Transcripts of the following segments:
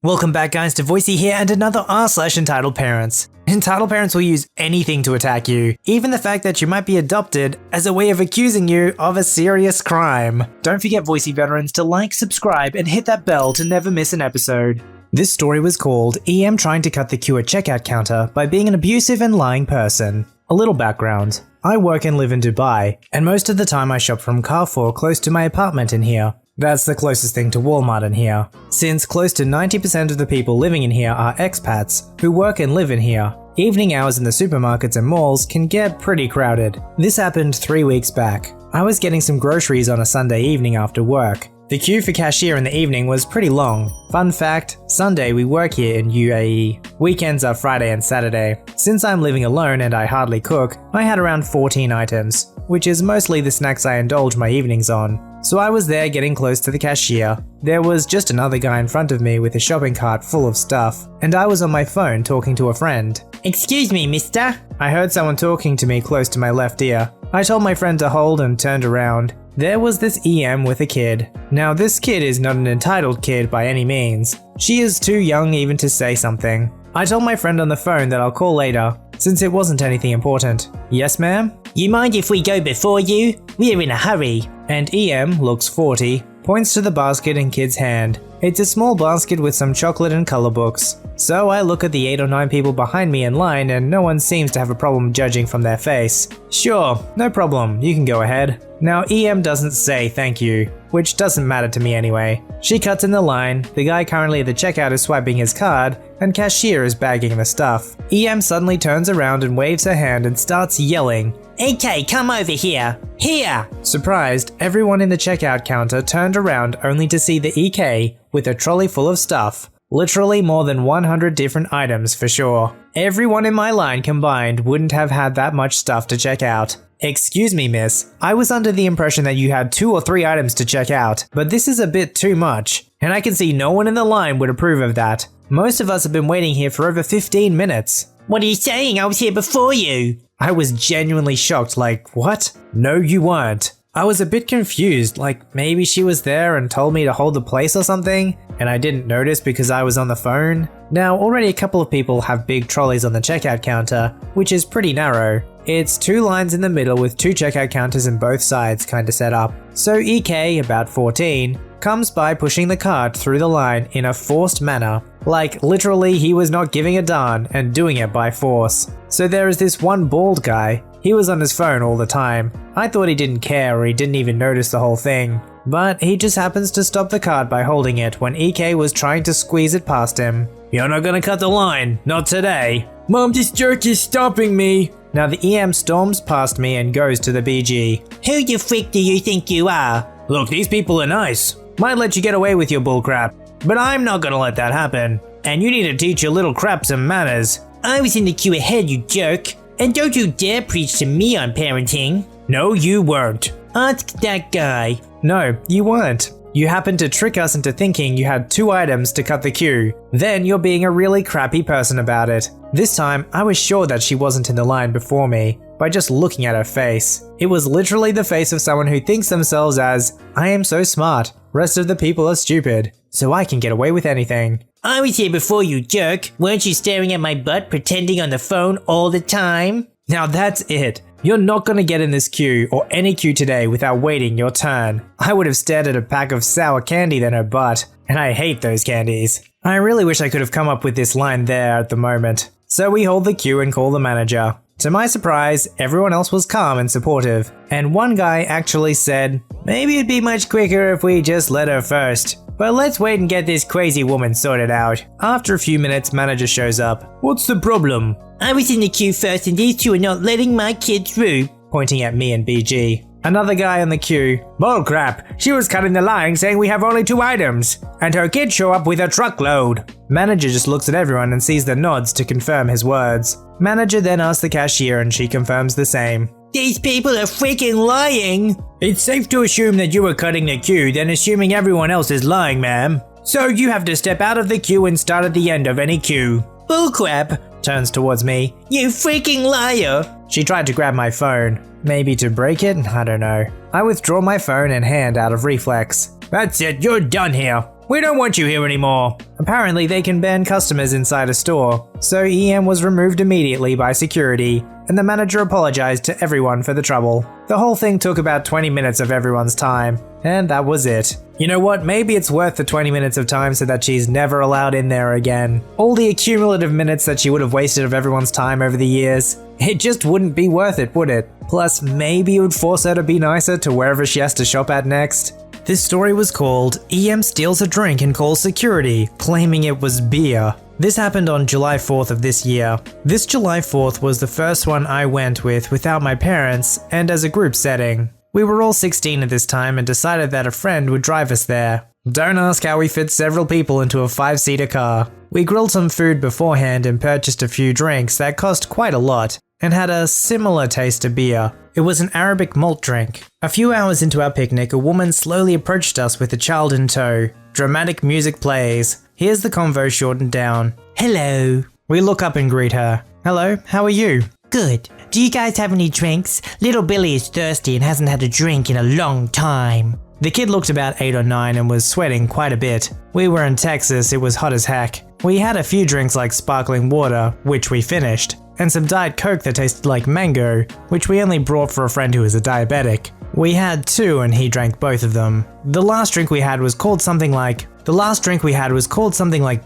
Welcome back guys to Voicey here and another r/EntitledParents. Entitled parents will use anything to attack you, even the fact that you might be adopted, as a way of accusing you of a serious crime. Don't forget Voicey veterans to like, subscribe and hit that bell to never miss an episode. This story was called EM trying to cut the queue at checkout counter by being an abusive and lying person. A little background. I work and live in Dubai, and most of the time I shop from Carrefour close to my apartment in here. That's the closest thing to Walmart in here. Since close to 90% of the people living in here are expats who work and live in here, evening hours in the supermarkets and malls can get pretty crowded. This happened 3 weeks back. I was getting some groceries on a Sunday evening after work. The queue for cashier in the evening was pretty long. Fun fact, Sunday we work here in UAE. Weekends are Friday and Saturday. Since I'm living alone and I hardly cook, I had around 14 items, which is mostly the snacks I indulge my evenings on. So I was there getting close to the cashier. There was just another guy in front of me with a shopping cart full of stuff, and I was on my phone talking to a friend. "Excuse me, mister?" I heard someone talking to me close to my left ear. I told my friend to hold and turned around. There was this EM with a kid. Now this kid is not an entitled kid by any means. She is too young even to say something. I told my friend on the phone that I'll call later, since it wasn't anything important. "Yes ma'am? You mind if we go before you? We're in a hurry." And EM looks 40, points to the basket in kid's hand. It's a small basket with some chocolate and color books. So I look at the 8 or 9 people behind me in line and no one seems to have a problem judging from their face. "Sure, no problem, you can go ahead." Now EM doesn't say thank you, which doesn't matter to me anyway. She cuts in the line, the guy currently at the checkout is swiping his card, and cashier is bagging the stuff. EM suddenly turns around and waves her hand and starts yelling, "AK, come over here! Here!" Surprised, everyone in the checkout counter turned around only to see the EK with a trolley full of stuff. Literally more than 100 different items for sure. Everyone in my line combined wouldn't have had that much stuff to check out. "Excuse me, miss. I was under the impression that you had 2 or 3 items to check out, but this is a bit too much. And I can see no one in the line would approve of that. Most of us have been waiting here for over 15 minutes. "What are you saying? I was here before you." I was genuinely shocked, like, what? No, you weren't. I was a bit confused, like maybe she was there and told me to hold the place or something, and I didn't notice because I was on the phone. Now, already a couple of people have big trolleys on the checkout counter, which is pretty narrow. It's 2 lines in the middle with 2 checkout counters in both sides kinda set up. So EK, about 14, comes by pushing the cart through the line in a forced manner. Like literally he was not giving a darn and doing it by force. So there is this one bald guy. He was on his phone all the time. I thought he didn't care or he didn't even notice the whole thing. But he just happens to stop the cart by holding it when EK was trying to squeeze it past him. "You're not gonna cut the line, not today." "Mom, this jerk is stopping me." Now the EM storms past me and goes to the BG. "Who the frick do you think you are?" "Look, these people are nice. Might let you get away with your bullcrap. But I'm not gonna let that happen. And you need to teach your little crap some manners." "I was in the queue ahead, you jerk. And don't you dare preach to me on parenting." "No, you weren't." "Ask that guy." "No, you weren't. You happened to trick us into thinking you had 2 items to cut the queue. Then you're being a really crappy person about it." This time, I was sure that she wasn't in the line before me by just looking at her face. It was literally the face of someone who thinks themselves as, "I am so smart, rest of the people are stupid, so I can get away with anything." "I was here before you, jerk. Weren't you staring at my butt pretending on the phone all the time?" Now that's it. You're not gonna get in this queue or any queue today without waiting your turn. I would have stared at a pack of sour candy than her butt, and I hate those candies. I really wish I could have come up with this line there at the moment. So we hold the queue and call the manager. To my surprise, everyone else was calm and supportive, and one guy actually said, "Maybe it'd be much quicker if we just let her first. But let's wait and get this crazy woman sorted out." After a few minutes, manager shows up. "What's the problem?" "I was in the queue first and these 2 are not letting my kid through," pointing at me and BG. Another guy on the queue. "Bull crap, she was cutting the line saying we have only 2 items, and her kids show up with a truckload." Manager just looks at everyone and sees the nods to confirm his words. Manager then asks the cashier and she confirms the same. "These people are freaking lying." "It's safe to assume that you were cutting the queue, then assuming everyone else is lying, ma'am. So you have to step out of the queue and start at the end of any queue." "Bullcrap," turns towards me. "You freaking liar." She tried to grab my phone. Maybe to break it? I don't know. I withdraw my phone and hand out of reflex. "That's it, you're done here. "We don't want you here anymore." Apparently they can ban customers inside a store, so EM was removed immediately by security, and the manager apologized to everyone for the trouble. The whole thing took about 20 minutes of everyone's time, and that was it. You know what, maybe it's worth the 20 minutes of time so that she's never allowed in there again. All the accumulative minutes that she would have wasted of everyone's time over the years, it just wouldn't be worth it, would it? Plus, maybe it would force her to be nicer to wherever she has to shop at next. This story was called "EM Steals a Drink and Calls Security, Claiming It Was Beer." This happened on July 4th of this year. This July 4th was the first one I went with without my parents and as a group setting. We were all 16 at this time and decided that a friend would drive us there. Don't ask how we fit several people into a 5-seater car. We grilled some food beforehand and purchased a few drinks that cost quite a lot and had a similar taste to beer. It was an Arabic malt drink. A few hours into our picnic, a woman slowly approached us with a child in tow. Dramatic music plays. Here's the convo shortened down. "Hello." We look up and greet her. "Hello, how are you?" "Good. Do you guys have any drinks? Little Billy is thirsty and hasn't had a drink in a long time." The kid looked about 8 or 9 and was sweating quite a bit. We were in Texas, it was hot as heck. We had a few drinks like sparkling water, which we finished, and some Diet Coke that tasted like mango, which we only brought for a friend who is a diabetic. We had 2 and he drank both of them. The last drink we had was called something like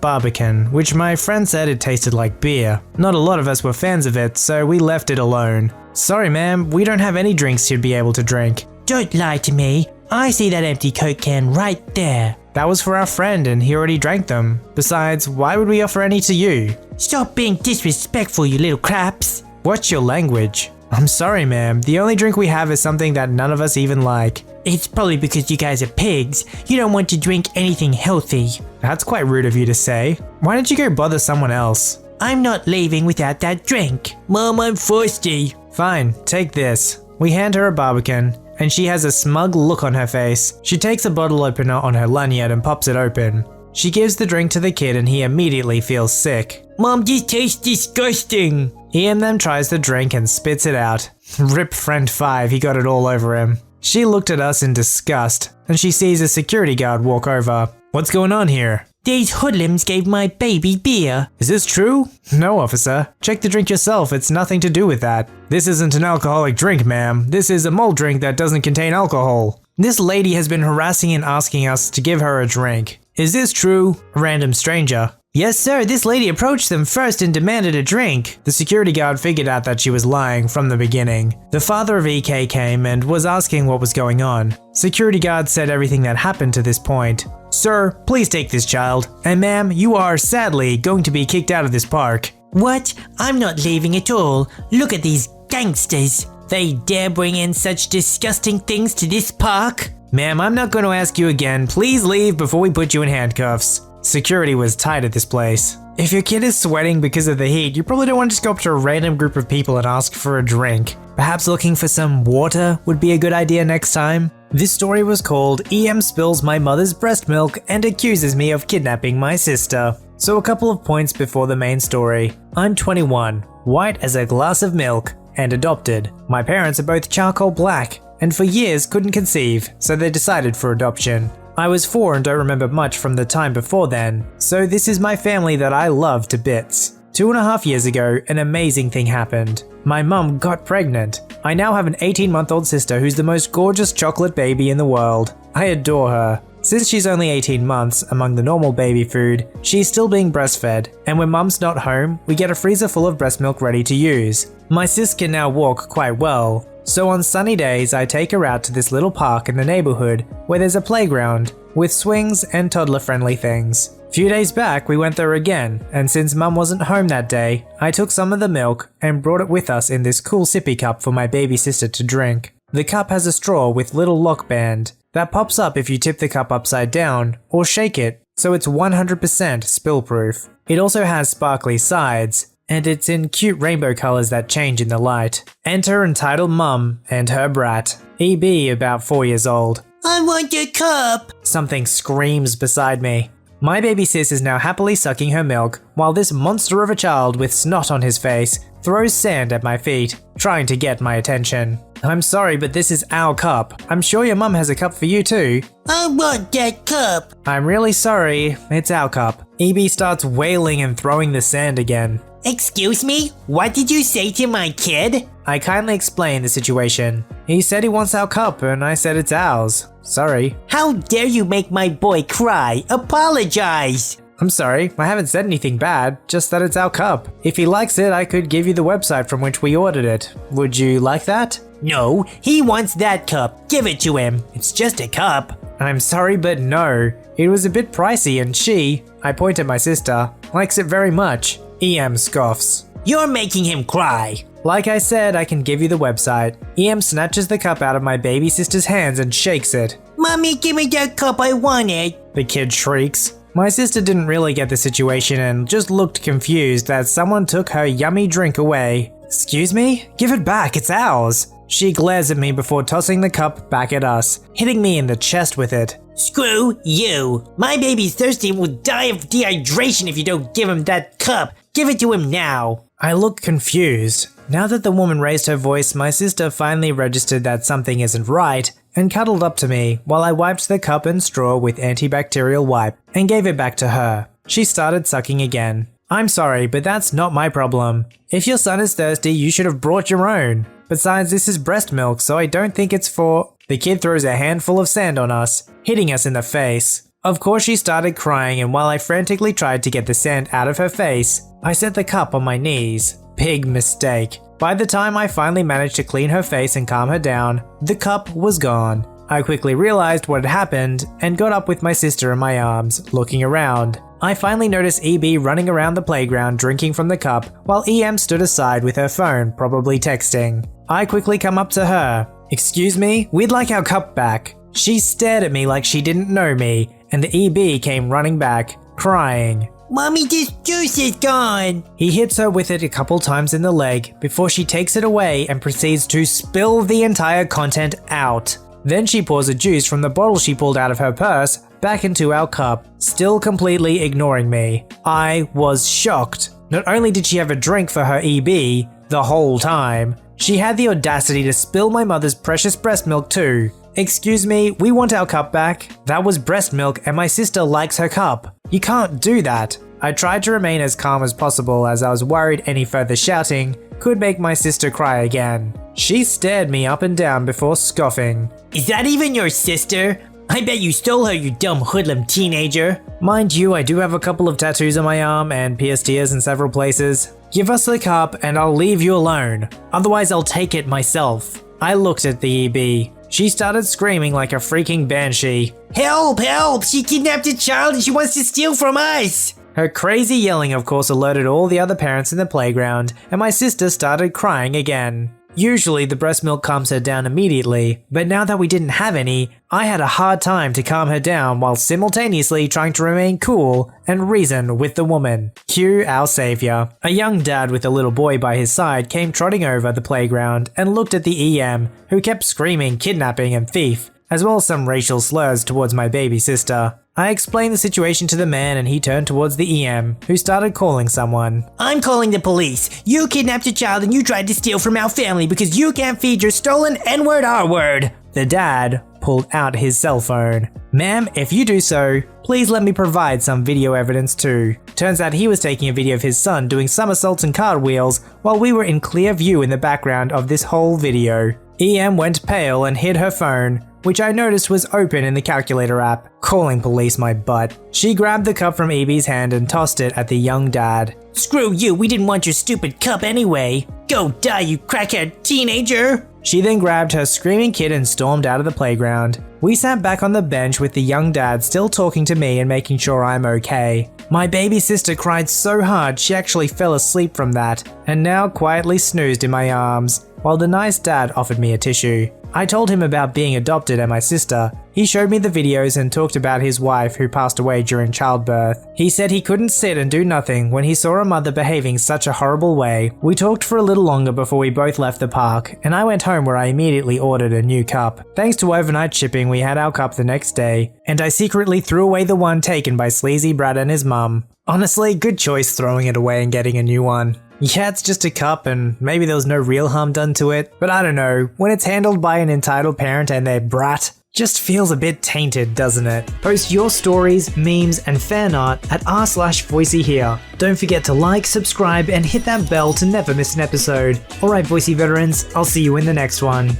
Barbican, which my friend said it tasted like beer. Not a lot of us were fans of it, so we left it alone. "Sorry ma'am, we don't have any drinks you'd be able to drink." "Don't lie to me. I see that empty Coke can right there." "That was for our friend and he already drank them. Besides, why would we offer any to you?" "Stop being disrespectful, you little craps." "What's your language?" "I'm sorry ma'am, the only drink we have is something that none of us even like." "It's probably because you guys are pigs. You don't want to drink anything healthy." "That's quite rude of you to say. Why don't you go bother someone else?" "I'm not leaving without that drink. Mom, I'm thirsty." "Fine, take this." We hand her a Barbican, and she has a smug look on her face. She takes a bottle opener on her lanyard and pops it open. She gives the drink to the kid and he immediately feels sick. "Mom, this tastes disgusting." Ian then tries the drink and spits it out. Rip friend 5, he got it all over him. She looked at us in disgust, and she sees a security guard walk over. "What's going on here?" "These hoodlums gave my baby beer." "Is this true?" "No, officer. Check the drink yourself, it's nothing to do with that." "This isn't an alcoholic drink, ma'am. This is a malt drink that doesn't contain alcohol." "This lady has been harassing and asking us to give her a drink. Is this true?" A random stranger. "Yes sir, this lady approached them first and demanded a drink." The security guard figured out that she was lying from the beginning. The father of EK came and was asking what was going on. Security guard said everything that happened to this point. "Sir, please take this child. And ma'am, you are, sadly, going to be kicked out of this park." "What? I'm not leaving at all. Look at these gangsters. They dare bring in such disgusting things to this park." "Ma'am, I'm not going to ask you again. Please leave before we put you in handcuffs." Security was tight at this place. If your kid is sweating because of the heat, you probably don't want to just go up to a random group of people and ask for a drink. Perhaps looking for some water would be a good idea next time. This story was called "EM Spills My Mother's Breast Milk and Accuses Me of Kidnapping My Sister." So a couple of points before the main story. I'm 21, white as a glass of milk, and adopted. My parents are both charcoal black, and for years couldn't conceive, so they decided for adoption. I was 4 and don't remember much from the time before then, so this is my family that I love to bits. 2.5 years ago, an amazing thing happened. My mum got pregnant. I now have an 18-month-old sister who's the most gorgeous chocolate baby in the world. I adore her. Since she's only 18 months, among the normal baby food, she's still being breastfed, and when mum's not home, we get a freezer full of breast milk ready to use. My sis can now walk quite well, so on sunny days I take her out to this little park in the neighborhood where there's a playground with swings and toddler-friendly things. Few days back we went there again, and since mum wasn't home that day, I took some of the milk and brought it with us in this cool sippy cup for my baby sister to drink. The cup has a straw with little lock band that pops up if you tip the cup upside down or shake it, so it's 100% spill-proof. It also has sparkly sides, and it's in cute rainbow colors that change in the light. Enter entitled mum and her brat, EB about 4 years old. "I want your cup!" Something screams beside me. My baby sis is now happily sucking her milk, while this monster of a child with snot on his face throws sand at my feet, trying to get my attention. I'm sorry, but this is our cup. I'm sure your mum has a cup for you too. I want that cup. I'm really sorry, it's our cup. EB starts wailing and throwing the sand again. Excuse me? What did you say to my kid? I kindly explained the situation. He said he wants our cup and I said it's ours. Sorry. How dare you make my boy cry? Apologize. I'm sorry, I haven't said anything bad, just that it's our cup. If he likes it, I could give you the website from which we ordered it. Would you like that? No, he wants that cup. Give it to him. It's just a cup. I'm sorry, but no. It was a bit pricey and she, I point at my sister, likes it very much. EM scoffs. You're making him cry. Like I said, I can give you the website. EM snatches the cup out of my baby sister's hands and shakes it. Mommy, give me that cup, I want it. The kid shrieks. My sister didn't really get the situation and just looked confused that someone took her yummy drink away. Excuse me? Give it back, it's ours. She glares at me before tossing the cup back at us, hitting me in the chest with it. Screw you. My baby's thirsty and will die of dehydration if you don't give him that cup. Give it to him now. I look confused. Now that the woman raised her voice, my sister finally registered that something isn't right and cuddled up to me while I wiped the cup and straw with antibacterial wipe and gave it back to her. She started sucking again. I'm sorry, but that's not my problem. If your son is thirsty, you should have brought your own. Besides, this is breast milk, so I don't think it's for… The kid throws a handful of sand on us, hitting us in the face. Of course she started crying, and while I frantically tried to get the sand out of her face, I set the cup on my knees. Big mistake. By the time I finally managed to clean her face and calm her down, the cup was gone. I quickly realized what had happened and got up with my sister in my arms, looking around. I finally noticed EB running around the playground drinking from the cup while EM stood aside with her phone, probably texting. I quickly come up to her. Excuse me, we'd like our cup back. She stared at me like she didn't know me, and the EB came running back, crying. Mommy, this juice is gone. He hits her with it a couple times in the leg before she takes it away and proceeds to spill the entire content out. Then she pours a juice from the bottle she pulled out of her purse back into our cup, still completely ignoring me. I was shocked. Not only did she have a drink for her EB the whole time, she had the audacity to spill my mother's precious breast milk too. Excuse me, we want our cup back. That was breast milk and my sister likes her cup. You can't do that. I tried to remain as calm as possible as I was worried any further shouting could make my sister cry again. She stared me up and down before scoffing. Is that even your sister? I bet you stole her, you dumb hoodlum teenager. Mind you, I do have a couple of tattoos on my arm and pierced ears in several places. Give us the cup and I'll leave you alone. Otherwise I'll take it myself. I looked at the EB. She started screaming like a freaking banshee. Help, help! She kidnapped a child and she wants to steal from us! Her crazy yelling of course alerted all the other parents in the playground, and my sister started crying again. Usually the breast milk calms her down immediately, but now that we didn't have any, I had a hard time to calm her down while simultaneously trying to remain cool and reason with the woman. Cue our savior. A young dad with a little boy by his side came trotting over the playground and looked at the EM, who kept screaming kidnapping and thief, as well as some racial slurs towards my baby sister. I explained the situation to the man and he turned towards the EM, who started calling someone. I'm calling the police. You kidnapped a child and you tried to steal from our family because you can't feed your stolen N-word R-word. The dad pulled out his cell phone. Ma'am, if you do so, please let me provide some video evidence too. Turns out he was taking a video of his son doing somersaults and cartwheels while we were in clear view in the background of this whole video. EM went pale and hid her phone, which I noticed was open in the calculator app. Calling police my butt. She grabbed the cup from EB's hand and tossed it at the young dad. Screw you, we didn't want your stupid cup anyway. Go die, you crackhead teenager. She then grabbed her screaming kid and stormed out of the playground. We sat back on the bench with the young dad still talking to me and making sure I'm okay. My baby sister cried so hard she actually fell asleep from that, and now quietly snoozed in my arms, while the nice dad offered me a tissue. I told him about being adopted and my sister. He showed me the videos and talked about his wife who passed away during childbirth. He said he couldn't sit and do nothing when he saw a mother behaving such a horrible way. We talked for a little longer before we both left the park, and I went home where I immediately ordered a new cup. Thanks to overnight shipping, we had our cup the next day, and I secretly threw away the one taken by Sleazy Brad and his mum. Honestly, good choice throwing it away and getting a new one. Yeah, it's just a cup and maybe there was no real harm done to it, but I don't know, when it's handled by an entitled parent and their brat, just feels a bit tainted, doesn't it? Post your stories, memes, and fan art at r/VoiceyHere. Don't forget to like, subscribe, and hit that bell to never miss an episode. Alright, Voicey veterans, I'll see you in the next one.